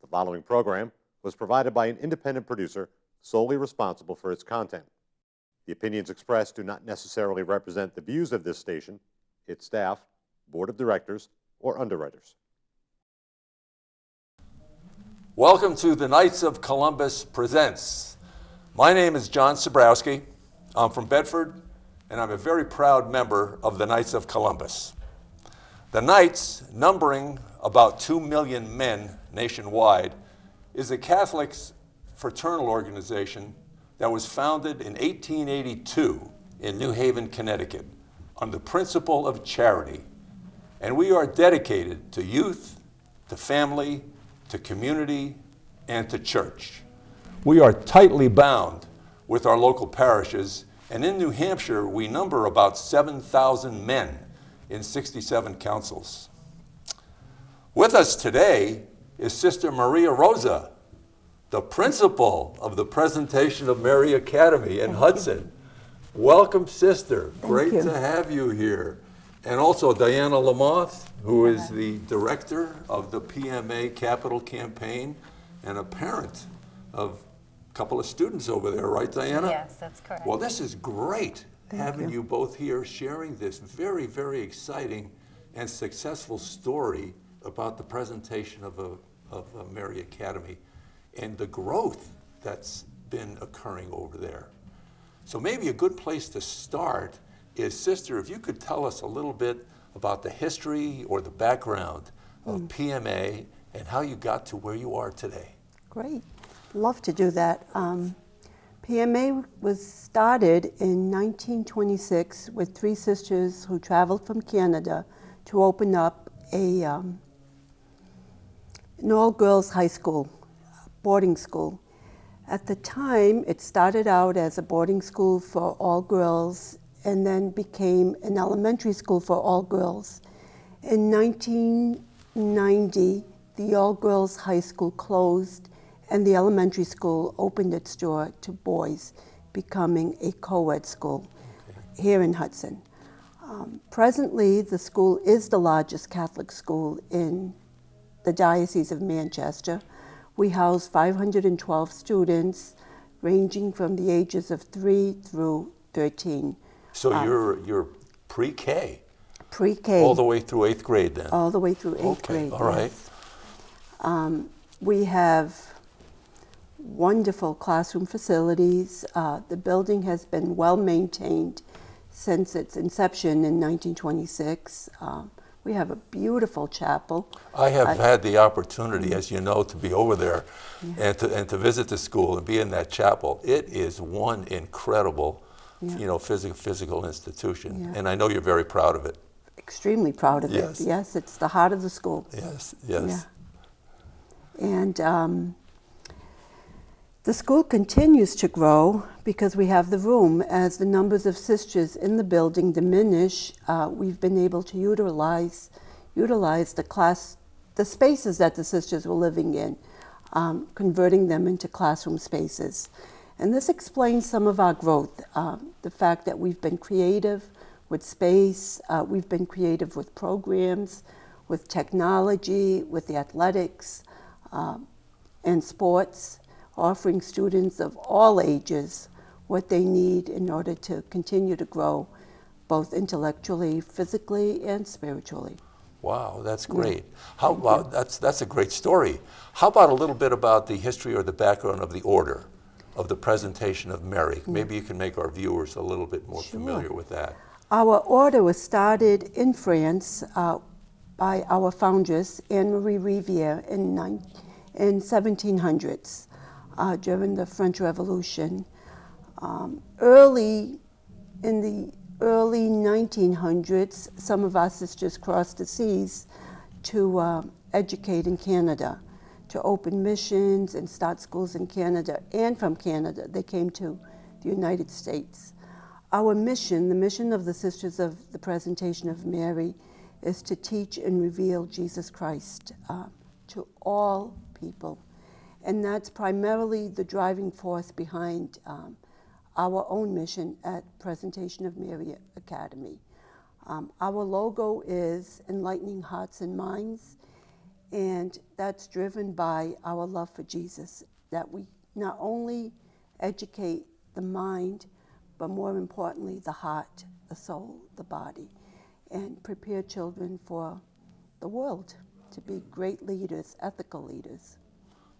The following program was provided by an independent producer solely responsible for its content. The opinions expressed do not necessarily represent the views of this station, its staff, board of directors, or underwriters. Welcome to the Knights of Columbus Presents. My name is John Sabrowski. I'm from Bedford, and I'm a very proud member of the Knights of Columbus. The Knights, numbering about 2 million men nationwide, is a Catholic fraternal organization that was founded in 1882 in New Haven, Connecticut, on the principle of charity. And we are dedicated to youth, to family, to community, and to church. We are tightly bound with our local parishes, and in New Hampshire, we number about 7,000 men in 67 councils. With us today is Sister Maria Rosa, the principal of the Presentation of Mary Academy in Hudson. Welcome, Sister. Great to have you here. And also Diana Lamothe, who is the director of the PMA Capital Campaign and a parent of a couple of students over there, right, Diana? Yes, that's correct. Well, this is great having you both here sharing this very, very exciting and successful story about the presentation of Mary Academy and the growth that's been occurring over there. So maybe a good place to start is, Sister, if you could tell us a little bit about the history or the background of PMA and how you got to where you are today. Great. Love to do that. PMA was started in 1926 with 3 sisters who traveled from Canada to open up an all-girls high school, boarding school. At the time, it started out as a boarding school for all girls and then became an elementary school for all girls. In 1990, the all-girls high school closed and the elementary school opened its door to boys, becoming a co-ed school here in Hudson. Presently, the school is the largest Catholic school in the Diocese of Manchester. We house 512 students ranging from the ages of 3 through 13. So you're pre-K? Pre-K. All the way through 8th grade then? All the way through 8th grade. All right. Yes. We have wonderful classroom facilities. The building has been well maintained since its inception in 1926. We have a beautiful chapel. I have had the opportunity, as you know, to be over there and to visit the school and be in that chapel. It is one incredible, physical institution, and I know you're very proud of it. Extremely proud of it. Yes, it's the heart of the school. Yes. Yeah. And the school continues to grow because we have the room. As the numbers of sisters in the building diminish, we've been able to utilize the spaces that the sisters were living in, converting them into classroom spaces. And this explains some of our growth, the fact that we've been creative with space, we've been creative with programs, with technology, with the athletics and sports, offering students of all ages what they need in order to continue to grow, both intellectually, physically, and spiritually. Wow, that's great. How about, that's a great story. How about a little bit about the history or the background of the order of the Presentation of Mary? Maybe you can make our viewers a little bit more familiar with that. Our order was started in France by our foundress, Anne-Marie Riviere, in 1700s. During the French Revolution. Early in the early 1900s, some of our sisters crossed the seas to educate in Canada, to open missions and start schools in Canada. And from Canada, they came to the United States. Our mission, the mission of the Sisters of the Presentation of Mary, is to teach and reveal Jesus Christ to all people. And that's primarily the driving force behind our own mission at Presentation of Mary Academy. Our logo is Enlightening Hearts and Minds, And that's driven by our love for Jesus, that we not only educate the mind, but more importantly, the heart, the soul, the body, and prepare children for the world to be great leaders, ethical leaders.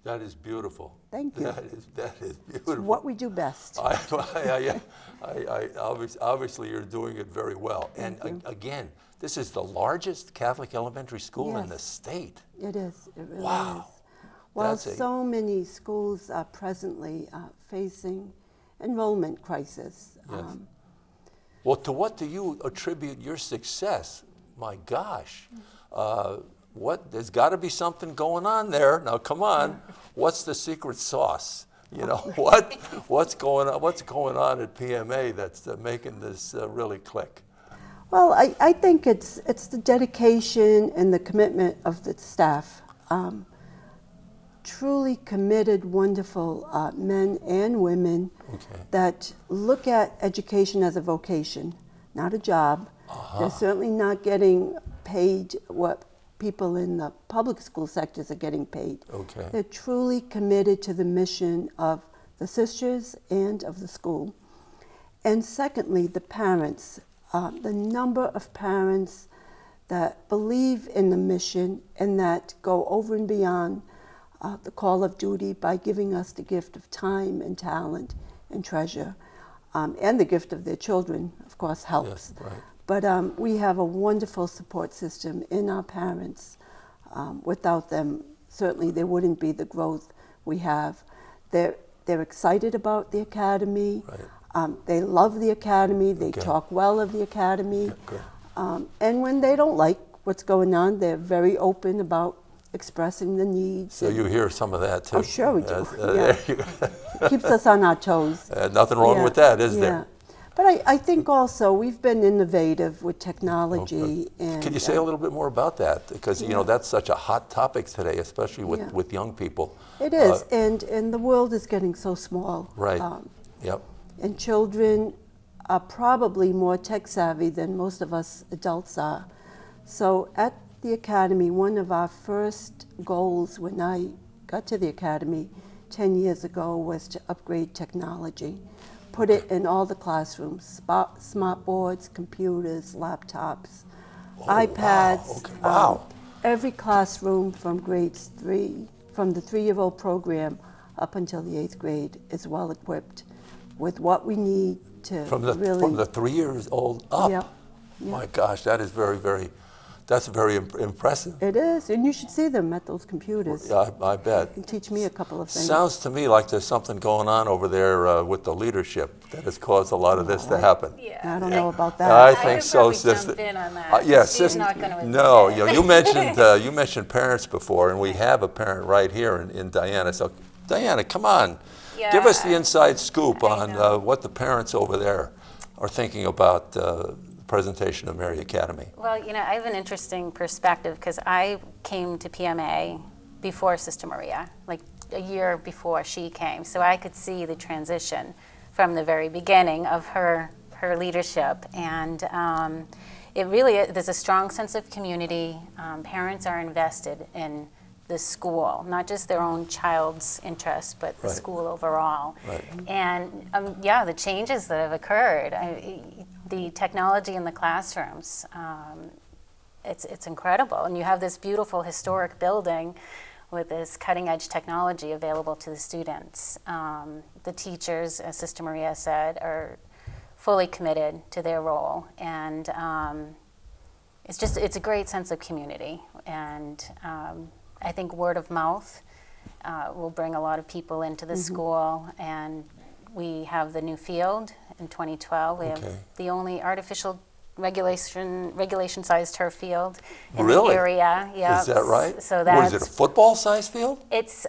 That is beautiful. Thank you. That is It's beautiful. what we do best. Obviously, you're doing it very well. And again, this is the largest Catholic elementary school in the Yes. state. It is. It really Wow. is. While That's a- so many schools are presently facing enrollment crisis. Yes. Well, to what do you attribute your success? My gosh. There's got to be something going on there. Now, come on. What's the secret sauce? You know, what's going on at PMA that's making this really click? Well, I think it's the dedication and the commitment of the staff. Truly committed, wonderful men and women that look at education as a vocation, not a job. They're certainly not getting paid what people in the public school sectors are getting paid. Okay. They're truly committed to the mission of the sisters and of the school. And secondly, the parents. The number of parents that believe in the mission and that go over and beyond the call of duty by giving us the gift of time and talent and treasure. And the gift of their children, of course, helps. Yes, right. But we have a wonderful support system in our parents. Without them, certainly there wouldn't be the growth we have. They're excited about the academy. Right. They love the academy. They talk well of the academy. Good. And when they don't like what's going on, they're very open about expressing the needs. So you hear some of that too? Oh, sure we do. There you go. It keeps us on our toes. Nothing wrong with that, is Yeah. there? But I think also we've been innovative with technology. And Could you say a little bit more about that? Because you know that's such a hot topic today, especially with young people. It is, and the world is getting so small. Right. Yep. And children are probably more tech savvy than most of us adults are. So at the academy, one of our first goals when I got to the academy 10 years ago was to upgrade technology. Put it in all the classrooms, smart boards, computers, laptops, iPads. Wow. Okay. Wow. Every classroom from grades 3, from the 3-year-old program up until the 8th grade is well equipped with what we need to From the really... 3 years old up. Yep. My gosh, that is that's very impressive. It is, and you should see them at those computers. Yeah, I bet. And teach me a couple of things. Sounds to me like there's something going on over there with the leadership that has caused a lot of this to happen. I don't know about that. I think could so, probably sister. jump in on that. Yeah, She's sister. not gonna No, admit it. you mentioned parents before, and we have a parent right here in Diana. So, Diana, come on, give us the inside scoop on what the parents over there are thinking about the presentation of Mary Academy. Well, you know, I have an interesting perspective because I came to PMA before Sister Maria, like a year before she came. So I could see the transition from the very beginning of her leadership. And it really, there's a strong sense of community. Parents are invested in the school, not just their own child's interests, but the school overall. Right. And the changes that have occurred, the technology in the classrooms, it's incredible. And you have this beautiful historic building with this cutting edge technology available to the students. The teachers, as Sister Maria said, are fully committed to their role. And it's a great sense of community. And I think word of mouth will bring a lot of people into the school. And we have the new field in 2012. We have the only artificial regulation-sized turf field in the area. Yeah, Is that right? So what is it, a football-sized field? It's,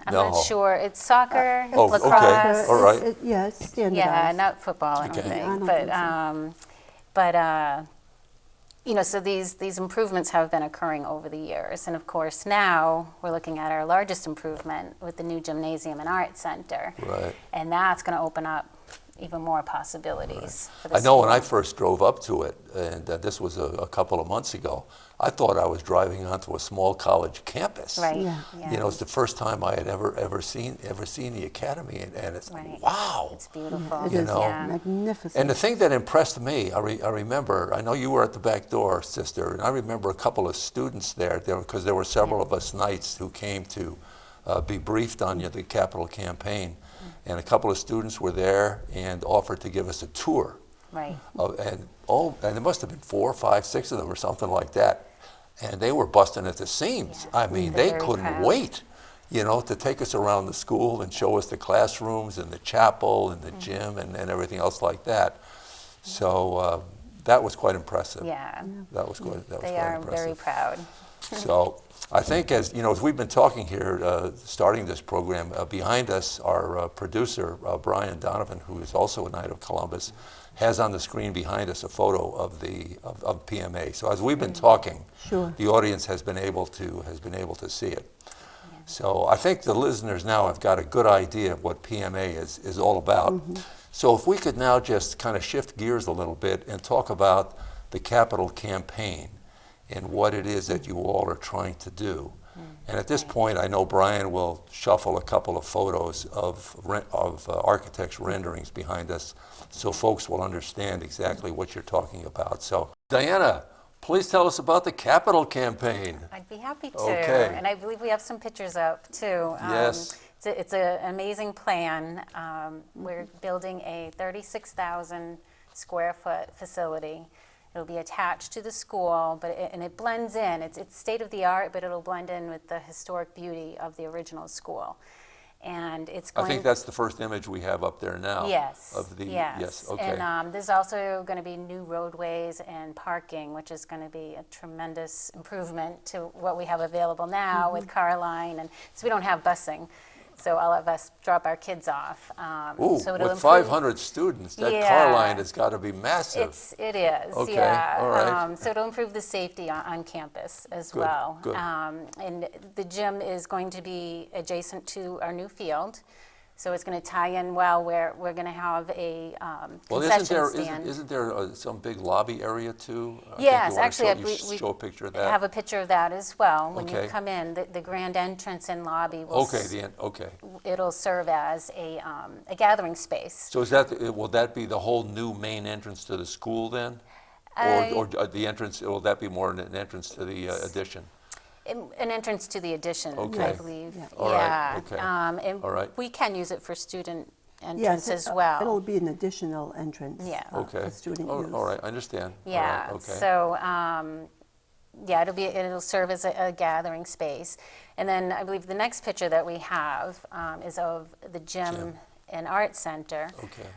I'm No. not sure. It's soccer, Oh, okay. lacrosse. All right. Yeah, it's standardized. Yeah, not football, I don't Okay. think. I don't think But you know, so these improvements have been occurring over the years. And of course, now we're looking at our largest improvement with the new gymnasium and art center. Right. And that's going to open up even more possibilities. For the I know when I school. first drove up to it, and this was a couple of months ago, I thought I was driving onto a small college campus. Right. Yeah. Yeah. You know, it's the first time I had ever seen the academy, and it's Right. wow. It's beautiful. It You is know. Yeah. magnificent. And the thing that impressed me, I remember, I know you were at the back door, sister, and I remember a couple of students there because there were several of us knights who came to be briefed on the Capitol campaign, and a couple of students were there and offered to give us a tour. Right. And there must have been 4, 5, 6 of them or something like that, and they were busting at the seams. Yeah. I mean, They're they very couldn't proud. wait, you know, to take us around the school and show us the classrooms and the chapel and the gym and everything else like that. So that was quite impressive. Yeah. That was quite They are impressive. very proud. So I think as we've been talking here, starting this program, behind us, our producer, Brian Donovan, who is also a Knight of Columbus, has on the screen behind us a photo of PMA. So as we've been talking, Sure. the audience has been able to see it. So I think the listeners now have got a good idea of what PMA is all about. So if we could now just kind of shift gears a little bit and talk about the Capitol campaign and what it is that you all are trying to do. And at this point, I know Brian will shuffle a couple of photos of architects' renderings behind us so folks will understand exactly what you're talking about. So Diana, please tell us about the Capitol campaign. I'd be happy to. Okay. And I believe we have some pictures up too. Yes. It's an amazing plan. We're building a 36,000 square foot facility. It'll be attached to the school, and it blends in. It's state of the art, but it'll blend in with the historic beauty of the original school. And it's I going. think that's the first image we have up there now. Yes. Of the yes. Okay. And there's also going to be new roadways and parking, which is going to be a tremendous improvement to what we have available now with Carline, and so we don't have busing. So all of us drop our kids off. Ooh, so it'll with improve- 500 students, that car Yeah. line has got to be massive. It is, Okay, yeah. all right. So it'll improve the safety on campus as Good, well. good. And the gym is going to be adjacent to our new field. So it's going to tie in well where we're going to have a Well, concession stand. isn't there some big lobby area too? I think you Yes, wanna actually, show, show a picture of that. have a picture of that as well. When Okay. you come in, the grand entrance and lobby will Okay, okay. it'll serve as a gathering space. So will that be the whole new main entrance to the school then? Or the entrance, will that be more an entrance to the addition? An entrance to the addition, I Okay. believe. Yeah. All right, okay. And All right. we can use it for student Yes, entrance as well. It'll be an additional entrance Yeah. Okay. for student Oh, use. all right, I understand. All Yeah. right, okay. So, it'll serve as a gathering space. And then I believe the next picture that we have is of the gym and art center. Okay.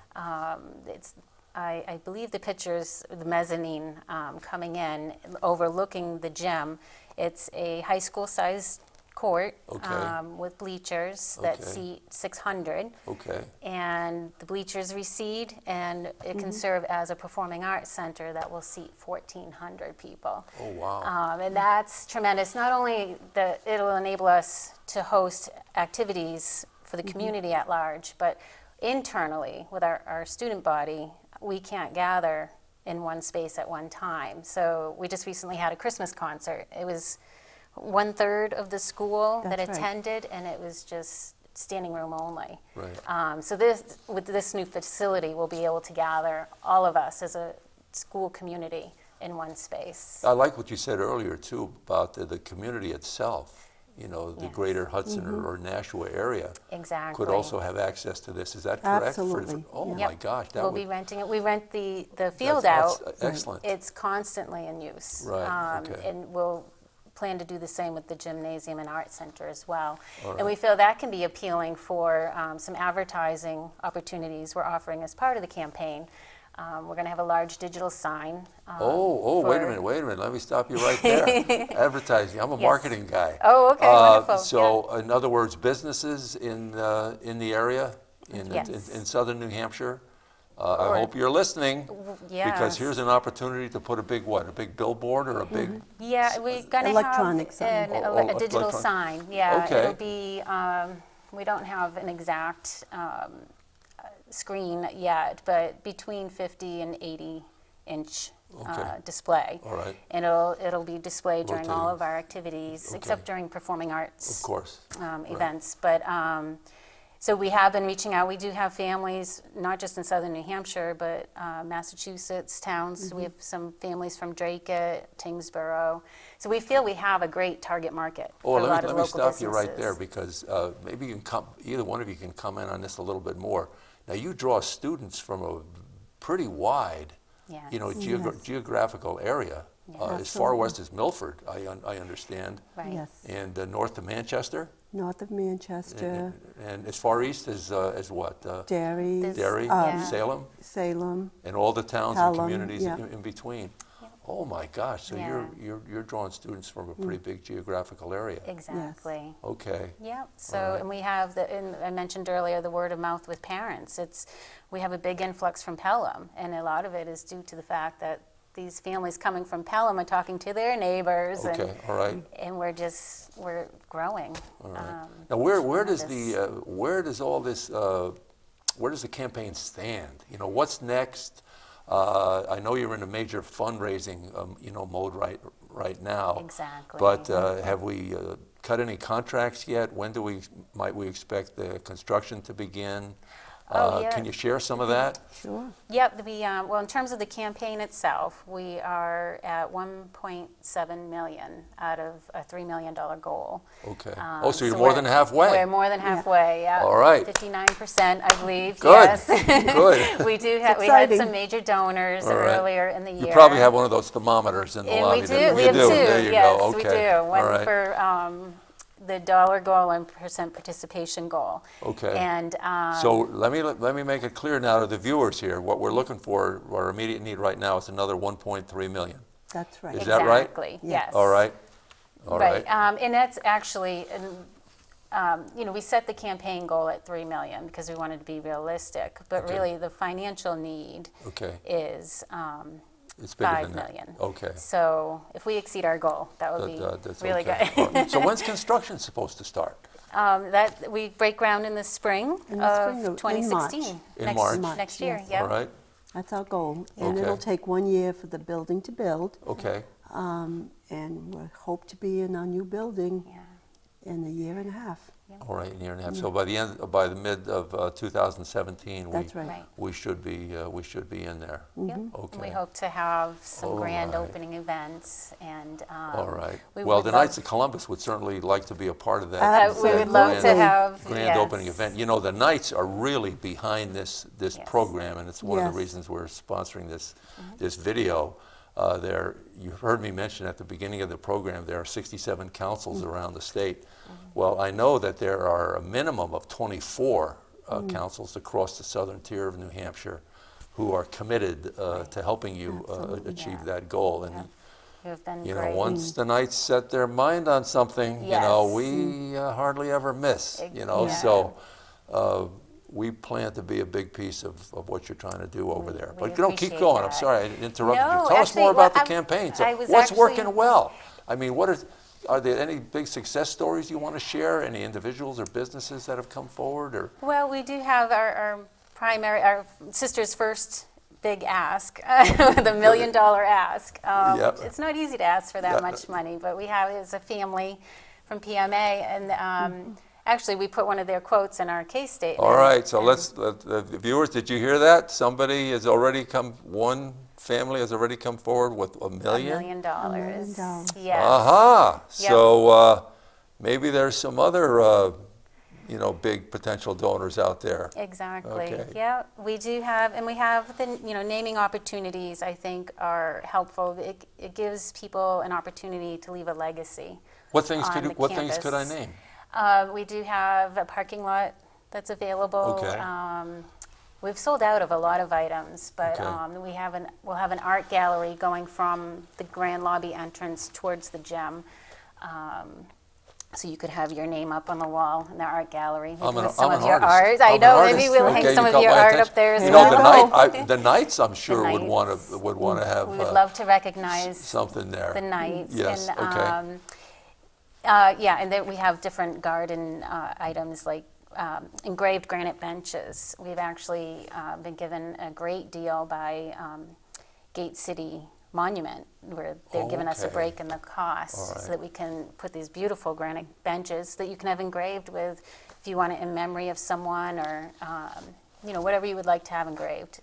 I believe the pictures, the mezzanine coming in, overlooking the gym. It's a high school-sized court Okay. with bleachers that Okay. seat 600. Okay. And the bleachers recede, and it can serve as a performing arts center that will seat 1,400 people. Oh, wow. And that's tremendous. Not only that it'll enable us to host activities for the community at large, but internally with our student body, we can't gather in one space at one time. So we just recently had a Christmas concert. It was 1/3 of the school that That's right. attended, and it was just standing room only. Right. So with this new facility, we'll be able to gather all of us as a school community in one space. I like what you said earlier too about the community itself. You know, the Yes. greater Hudson or Nashua area Exactly. could also have access to this. Is that correct? Absolutely, Oh yeah. my Yep. gosh, that We'll would be renting it. We rent the field that's out. excellent. It's constantly in use. Right, okay. And we'll plan to do the same with the gymnasium and art center as well. All And we right. feel that can be appealing for some advertising opportunities we're offering as part of the campaign. We're going to have a large digital sign. wait a for- minute. Let me stop you right there. Advertising. I'm a Yes. marketing guy. Oh, okay, wonderful, So, in other words, businesses in the area, Yes. in southern New Hampshire, Or- I hope you're listening. yes. Because here's an opportunity to put a big billboard or a big. Yeah, we're going to Electronic have sign. a digital electronic. sign. Yeah, Okay. it'll be, we don't have an exact screen yet, but between 50 and 80-inch Okay. display. All right. And it'll be displayed during all Rotating. of our activities, Okay. except during performing arts Of course. events. But so we have been reaching out. We do have families, not just in southern New Hampshire, but Massachusetts towns. We have some families from Dracut, Tingsboro. So we feel we have a great target market Oh, for a let lot me, of let me local stop you right there businesses. because maybe you can either one of you can comment on this a little bit more. Now, you draw students from a pretty wide, you know, Yes. geographical area. As far west as Milford, I understand, Right. Yes. and north of Manchester, North of Manchester, and as far east as what? Derry, This- Derry, Yeah. Salem, Salem. and all the towns Pelham, and communities yeah. in between. Oh my gosh! So Yeah. you're drawing students from a pretty big geographical area. Exactly. Okay. Yep. So, All right. and we have and I mentioned earlier the word of mouth with parents. We have a big influx from Pelham, and a lot of it is due to the fact that these families coming from Pelham are talking to their neighbors, Okay. All right. and we're growing. All right. Now, where does tremendous. where does all this where does the campaign stand? You know, what's next? I know you're in a major fundraising mode right now. Exactly. But have we cut any contracts yet? When might we expect the construction to begin? Oh, yeah. Can you share some of that? Sure. Yep. Well, in terms of the campaign itself, we are at 1.7 million out of a $3 million goal. Okay. Um, So you're so more we're- than halfway. We're more than halfway. Yeah. All right. 59%, I believe. Good. Yes. Good. We do have. We had exciting. some major donors All right. earlier in the year. You probably have one of those thermometers in the And lobby. we do. don't We you? have You two. do. There you Yes, go. we Okay. do. One All right. for the dollar goal and percent participation goal. Okay. And So let me make it clear now to the viewers here. What we're looking for, our immediate need right now, is another 1.3 million. That's right. Is that right? exactly. Yeah. Yes. All right. All right. And that's actually, we set the campaign goal at 3 million because we wanted to be realistic. But Okay. really, the financial need Okay. is It's bigger 5 than that. million. Okay. So if we exceed our goal, that would be That's really okay. good. All right. So when's construction supposed to start? That we break ground in the spring In the of spring of- in 2016. In next, March? Next year, Yes. yeah. All right. That's our goal. And Okay. it'll take 1 year for the building to build. Okay. And we hope to be in our new building Yeah. in a year and a half. All right. A year and a half. So by the mid of 2017, That's right. Right. we should be in there. Yep. And Okay. we hope to have some All grand right. opening events and. All right. we Well, would the love- Knights of Columbus would certainly like to be a part of that. Absolutely. We would love to grand- have. grand yes. opening event. You know, the Knights are really behind this Yes. program, and it's one of the Yes. reasons we're sponsoring this Mm-hmm. this video. You heard me mention at the beginning of the program there are 67 councils Mm-hmm. around the state. Well, I know that there are a minimum of 24 Mm-hmm. councils across the southern tier of New Hampshire who are committed to helping you achieve Yeah. that goal. And Who have been you know, great. once the Knights set their mind on something, you know, Yes. we hardly ever miss, you know. Yeah. So we plan to be a big piece of what you're trying to do over there. we But don't keep appreciate going. I'm that. sorry, I interrupted No, you. Tell us actually, more about well, the campaign. So I was what's actually- working well? I mean, are there any big success stories you want to share? Any individuals or businesses that have come forward? Or Well, we do have our sister's first big ask, the $1 million ask. Yep. It's not easy to ask for that Yeah. much money, but we have as a family from PMA, and actually we put one of their quotes in our case statement. all right, so and- the viewers, did you hear that? Somebody has already one family has already come forward with $1 $1 million. million. $1 million. Yes. Aha! Yep. So maybe there's some other, big potential donors out there. Exactly. Okay. Yeah, we do have, and we have the naming opportunities. I think are helpful. It gives people an opportunity to leave a legacy. What things on the what things could I campus. name? We do have a parking lot that's available. Okay. We've sold out of a lot of items, but Okay. we'll have an art gallery going from the grand lobby entrance towards the gym. So you could have your name up on the wall in the art gallery. I'm with an some of artist. your art. I I'm an know. artist. Maybe we'll Okay, hang some you of caught your my art attention. up there as You well. know, the Knights, I'm sure The would want Knights. to have We would love to recognize something there. the Knights. Yes. And, Okay. yeah, and then we have different garden items like engraved granite benches. We've actually been given a great deal by Gate City Monument, where they've given us a Okay. break in the cost All right. so that we can put these beautiful granite benches that you can have engraved with, if you want it in memory of someone, or whatever you would like to have engraved.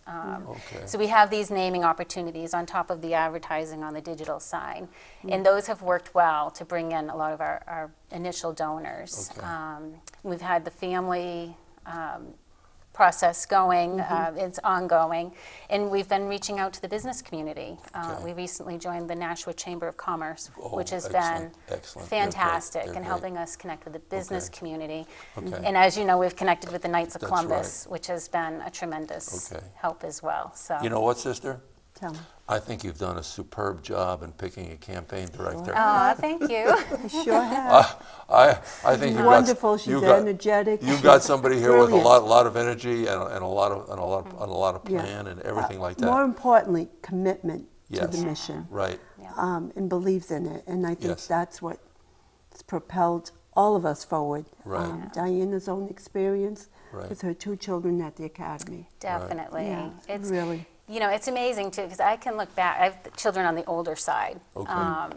Okay. So we have these naming opportunities on top of the advertising on the digital sign, and those have worked well to bring in a lot of our initial donors. Okay. We've had the family process going, it's ongoing, and we've been reaching out to the business community. Okay. We recently joined the Nashua Chamber of Commerce, Oh, which has excellent, been excellent. They're great, fantastic they're in great. helping us connect with the business Okay. community. Okay. And as you know, we've connected with the Knights of That's Columbus, which has been a tremendous Okay. help as well. So You know what, sister? Tell me. I think you've done a superb job in picking a campaign director. oh, thank you. I sure have. I think you've Wonderful. got, She's you've got, energetic. You've got somebody here with a Brilliant. lot of energy and a lot of Yeah. plan and everything like that. More importantly, commitment to Yes. the mission, Right. and believes in it. And I think Yes. that's what has propelled all of us forward. Right. Diana's own experience Right. with her 2 children at the academy. Definitely. Yeah, It's really. it's amazing too, because I can look back. I have children on the older side. Okay. What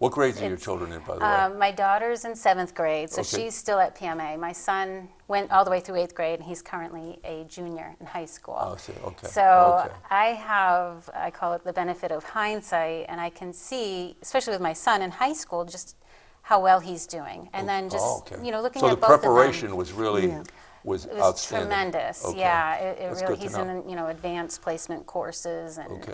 What grades are your children in, by the way? My daughter's in 7th grade, so Okay. she's still at PMA. My son went all the way through 8th grade, and he's currently a junior in high school. Oh, I see. Okay. So Okay. I call it the benefit of hindsight, and I can see, especially with my son in high school, just how well he's doing. And then just, Oh, okay. looking so at the both of them. preparation was really Yeah. was It was outstanding. tremendous. Okay. Yeah, it That's really. good to He's know. in advanced placement courses, and Okay.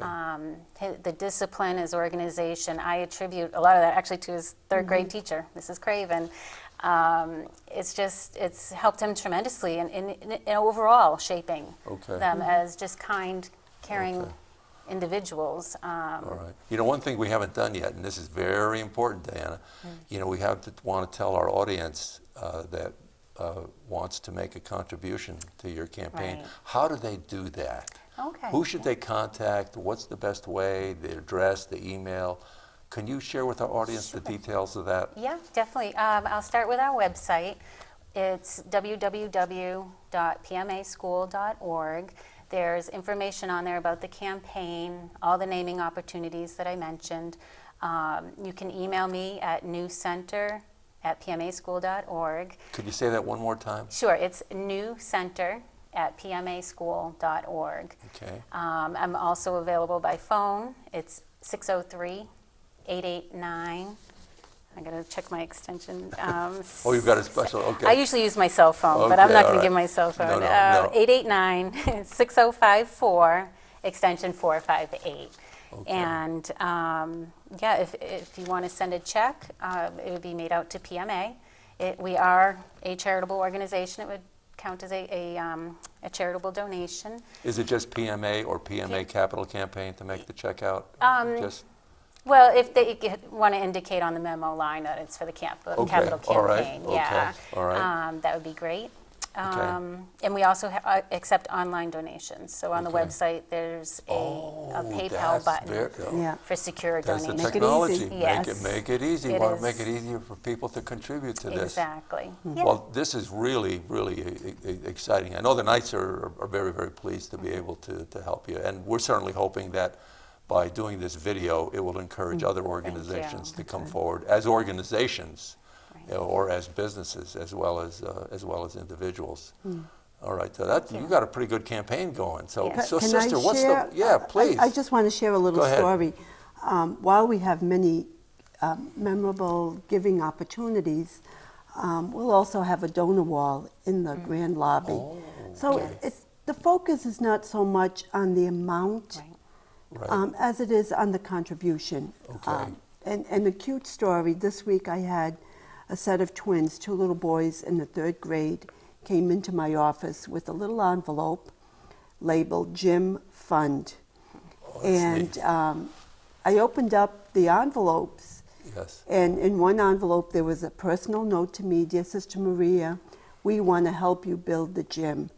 the discipline, his organization. I attribute a lot of that actually to his 3rd grade teacher, Mrs. Craven. It's helped him tremendously in overall shaping Okay. them as just kind, caring Okay. individuals. All right. One thing we haven't done yet, and this is very important, Diana. We have to want to tell our audience that wants to make a contribution to your campaign. Right. How do they do that? Okay. Who should they contact? What's the best way? The address, the email? Can you share with our audience the details of that? Yeah, definitely. I'll start with our website. It's www.pmaschool.org. There's information on there about the campaign, all the naming opportunities that I mentioned. You can email me at newcenter@pmaschool.org. Could you say that one more time? Sure, it's newcenter@pmaschool.org. Okay. I'm also available by phone. It's 603-889. I gotta check my extension. Oh, you've got a special, okay. I usually use my cell phone, but I'm Okay, not all going to right. give my cell phone. No. 889-6054, extension 458. Okay. And if you want to send a check, it would be made out to PMA. We are a charitable organization. It would count as a charitable donation. Is it just PMA or PMA Capital Campaign to make the check out? Just Well, if they want to indicate on the memo line that it's for the capital all right, campaign, okay, yeah, all right. that would be great. Okay. And we also accept online donations. So on the Okay. website, there's a PayPal that's button Yeah. for secure That's the donations. Make it technology. easy. Yes. Make it easy. It Want to is. make it easier for people to contribute to this. Exactly. Yeah. Well, this is really, really exciting. I know the Knights are very, very pleased to be able to help you. And we're certainly hoping that by doing this video, it will encourage other organizations to come forward as organizations, or as businesses, as well as individuals. All right, so you got a pretty good campaign going. So, Yeah. so Can sister, I what's share? the? Please. I just want to share a little Go ahead. story. While we have many memorable giving opportunities, we'll also have a donor wall in the grand lobby. Oh, So okay. the focus is not so much on the amount Right. as it is on the contribution. Okay. And a cute story, this week I had a set of twins, 2 little boys in the 3rd grade, came into my office with a little envelope labeled Gym Fund. Oh, that's And I opened up the envelopes, Yes. and in one envelope there was a personal note to me, "Dear Sister Maria, we want to help you build the gym.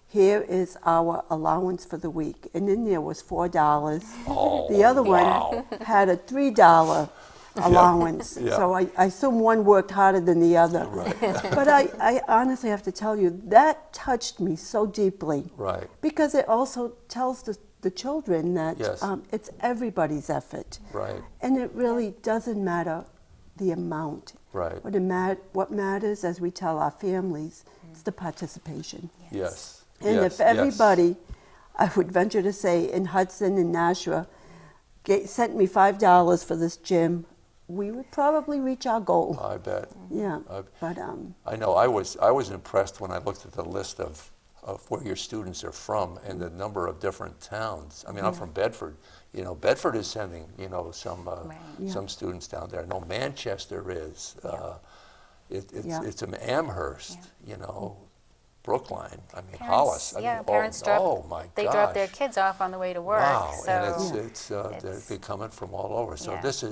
Here is our allowance for the week." And in there was $4. Oh, The other wow. one had a $3 allowance. Yeah. So I assume one worked harder than the other. Right. But I honestly have to tell you, that touched me so deeply. Right. Because it also tells the children that Yes. it's everybody's effort. Right. And it really doesn't matter the amount. Right. What matters, as we tell our families, is the participation. Yes. And Yes, if yes. everybody, I would venture to say, in Hudson and Nashua, sent me $5 for this gym, we would probably reach our goal. I bet. Yeah, I- but I know. I was impressed when I looked at the list of where your students are from and the number of different towns. I mean, I'm from Bedford. You know, Bedford is sending, you know, some students down there. No, Manchester is. Yeah. It's Amherst, you know, Brookline. I mean, Parents, Hollis. I yeah, mean, parents drop. oh my They gosh. drop their kids off on the way to work. Wow, So and they're it's- coming from all over. So Yeah. this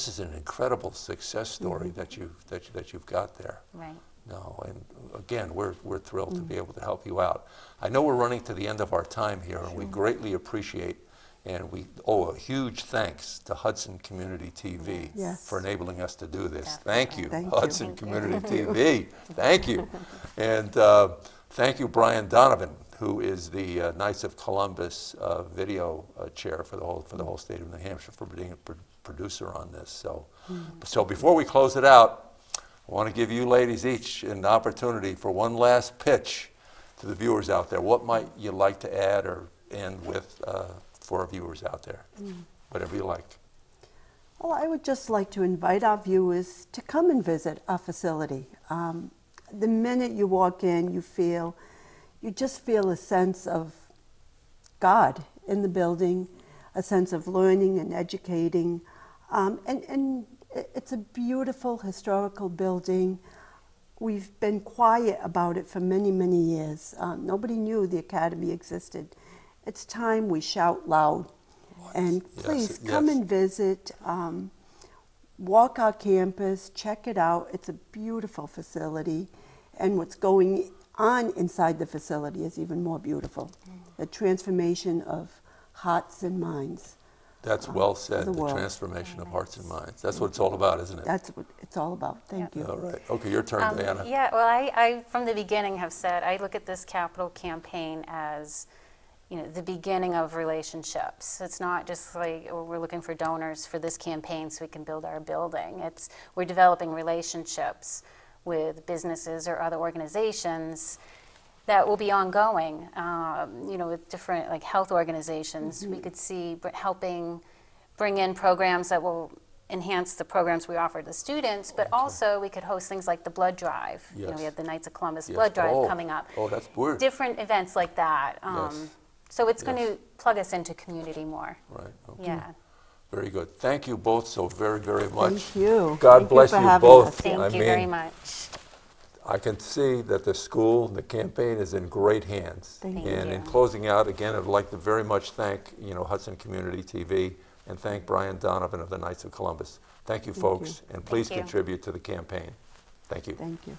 is an incredible success story that you've got there. right. No, and again, we're thrilled to be able to help you out. I know we're running to the end of our time here, and we greatly appreciate, and we owe a huge thanks to Hudson Community TV Yes. for enabling us to do this. Thank you, Thank you. Hudson Thank you. Community TV. Thank you. And thank you, Brian Donovan, who is the Knights of Columbus video chair for the whole state of New Hampshire, for being a producer on this. So before we close it out, I want to give you ladies each an opportunity for one last pitch to the viewers out there. What might you like to add or end with for our viewers out there? Whatever you like. well, I would just like to invite our viewers to come and visit our facility. The minute you walk in, you just feel a sense of God in the building, a sense of learning and educating, and it's a beautiful historical building. We've been quiet about it for many, many years. Nobody knew the Academy existed. It's time we shout loud. And Yes, please come yes. and visit, walk our campus, check it out. It's a beautiful facility. And what's going on inside the facility is even more beautiful. The transformation of hearts and minds. That's well said, the the world. transformation of hearts and minds. That's what it's all about, isn't it? That's what it's all about. Thank you. All right. Okay, your turn, Diana. Yeah, well, I from the beginning have said I look at this capital campaign as, you know, the beginning of relationships. It's not just like, oh, we're looking for donors for this campaign so we can build our building. We're developing relationships with businesses or other organizations that will be ongoing, you know, with different like health organizations. We could see helping bring in programs that will enhance the programs we offer to students, but also we could host things like the blood drive. You know, Yes. we have the Knights of Columbus Yes. blood drive Oh. coming up. Oh, that's weird. Different events like that. Yes. So it's going Yes. to plug us into community more. Right. Okay. Yeah. Very good. Thank you both so very, very much. Thank you. God Thank bless you for you having both. us. Thank I you very mean, much. I can see that the school, the campaign is in great hands. Thank you. And in closing out, again, I'd like to very much thank, you know, Hudson Community TV and thank Brian Donovan of the Knights of Columbus. Thank you, folks, and please you. contribute to the campaign. Thank you. Thank you.